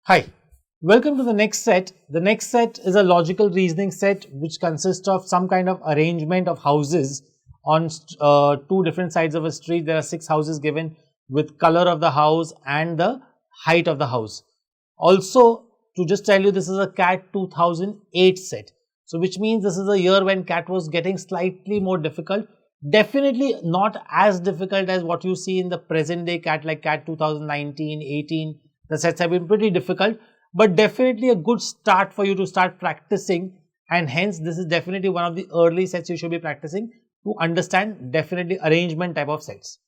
Hi, welcome to the next set. The next set is a logical reasoning set which consists of some kind of arrangement of houses on two different sides of a street. There are 6 houses given with color of the house and the height of the house. Also, to just tell you, this is a CAT 2008 set. So, which means this is a year when CAT was getting slightly more difficult. Definitely not as difficult as what you see in the present day CAT like CAT 2019, 18. The sets have been pretty difficult, but definitely a good start for you to start practicing, and hence this is definitely one of the early sets you should be practicing to understand definitely arrangement type of sets.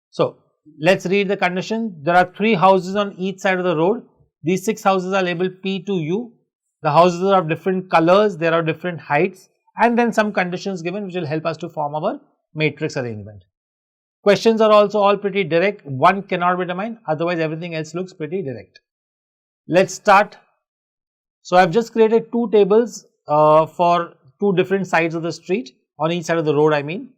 So, let's read the condition. There are 3 houses on each side of the road. These 6 houses are labeled P to U. The houses are of different colors, there are different heights, and then some conditions given which will help us to form our matrix arrangement. Questions are also all pretty direct. One cannot be determined, otherwise everything else looks pretty direct. Let's start. So, I have just created 2 tables for 2 different sides of the street, on each side of the road I mean.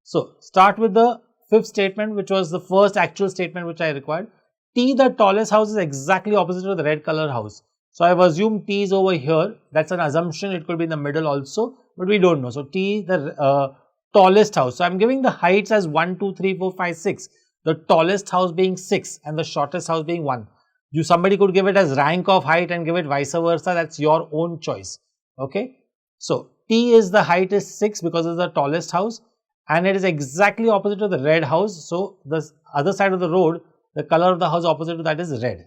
So, start with the 5th statement, which was the first actual statement which I required. T, the tallest house, is exactly opposite to the red color house. So, I have assumed T is over here. That's an assumption. It could be in the middle also, but we don't know. So, T, the tallest house. So, I am giving the heights as 1, 2, 3, 4, 5, 6. The tallest house being 6 and the shortest house being 1. Somebody could give it as rank of height and give it vice versa. That's your own choice. Okay. So, T is the height is 6 because it's the tallest house and it is exactly opposite to the red house. So, the other side of the road, the color of the house opposite to that is red.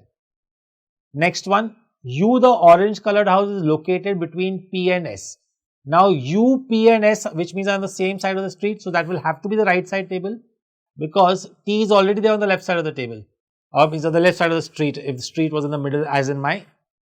Next one, U, the orange colored house, is located between P and S. Now, U, P and S, which means on the same side of the street. So, that will have to be the right side table because T is already there on the left side of the table. Or means on the left side of the street if the street was in the middle as in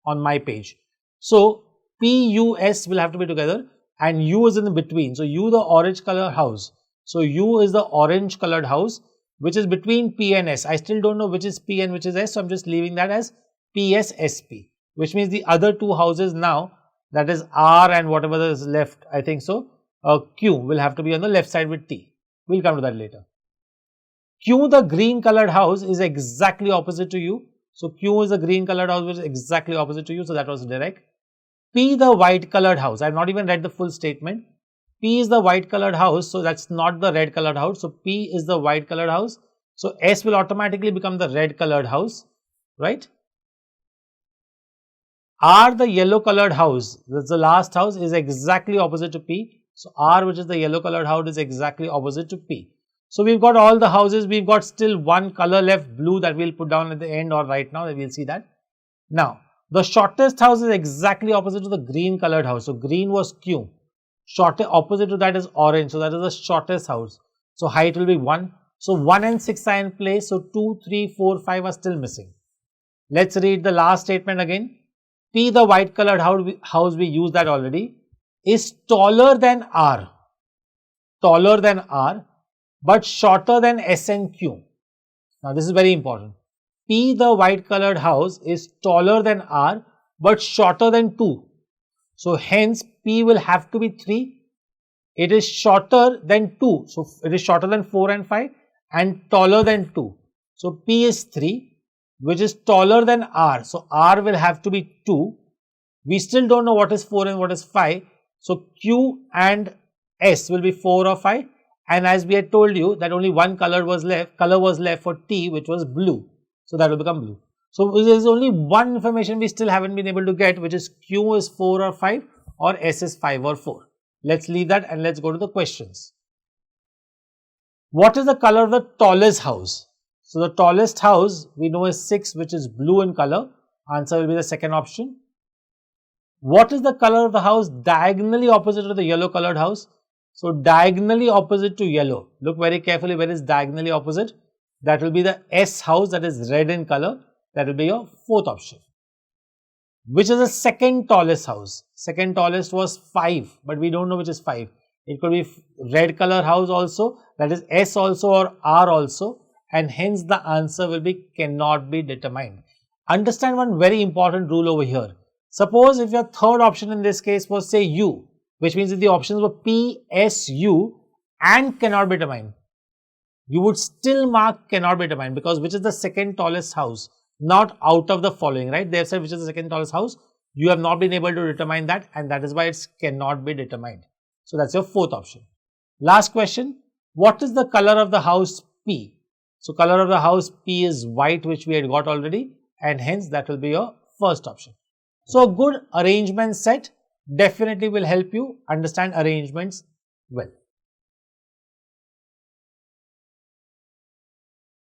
on my page. So, P, U, S will have to be together and U is in the between. So, U, the orange colored house. So, U is the orange colored house which is between P and S. I still don't know which is P and which is S. So, I am just leaving that as PSSP, which means the other 2 houses now, that is R and whatever is left, I think so, Q will have to be on the left side with T. We will come to that later. Q, the green colored house, is exactly opposite to U. So, Q is the green colored house which is exactly opposite to U. So, that was direct. P, the white colored house. I have not even read the full statement. P is the white colored house. So, that is not the red colored house. So, P is the white colored house. So, S will automatically become the red colored house, right? R, the yellow colored house, that's the last house, is exactly opposite to P. So, R, which is the yellow colored house, is exactly opposite to P. So, we have got all the houses, we have got still one color left, blue, that we will put down at the end or right now, we will see that. Now, the shortest house is exactly opposite to the green colored house. So, green was Q. Opposite to that is orange. So, that is the shortest house. So, height will be 1. So, 1 and 6 are in place. So, 2, 3, 4, 5 are still missing. Let's read the last statement again. P, the white colored house, we used that already, is taller than R. Taller than R, but shorter than S and Q. Now, this is very important. P, the white colored house, is taller than R, but shorter than 2. So, hence, P will have to be 3. It is shorter than 2. So, it is shorter than 4 and 5 and taller than 2. So, P is 3, which is taller than R. So, R will have to be 2. We still don't know what is 4 and what is 5. So, Q and S will be 4 or 5. And as we had told you that only one color was left for T, which was blue. So, that will become blue. So, there is only one information we still haven't been able to get, which is Q is 4 or 5 or S is 5 or 4. Let's leave that and let's go to the questions. What is the color of the tallest house? So, the tallest house we know is 6, which is blue in color. Answer will be the second option. What is the color of the house diagonally opposite to the yellow colored house? So, diagonally opposite to yellow. Look very carefully where is diagonally opposite. That will be the S house, that is red in color. That will be your 4th option. Which is the second tallest house? Second tallest was 5, but we don't know which is 5. It could be red color house also, that is S also or R also. And hence the answer will be cannot be determined. Understand one very important rule over here. Suppose if your third option in this case was say U, which means if the options were P, S, U and cannot be determined, you would still mark cannot be determined because which is the second tallest house? not out of the following, right? They have said which is the second tallest house. You have not been able to determine that, and that is why it cannot be determined. So that's your fourth option. Last question. What is the color of the house P? So color of the house P is white, which we had got already, and hence that will be your first option. So a good arrangement set definitely will help you understand arrangements well.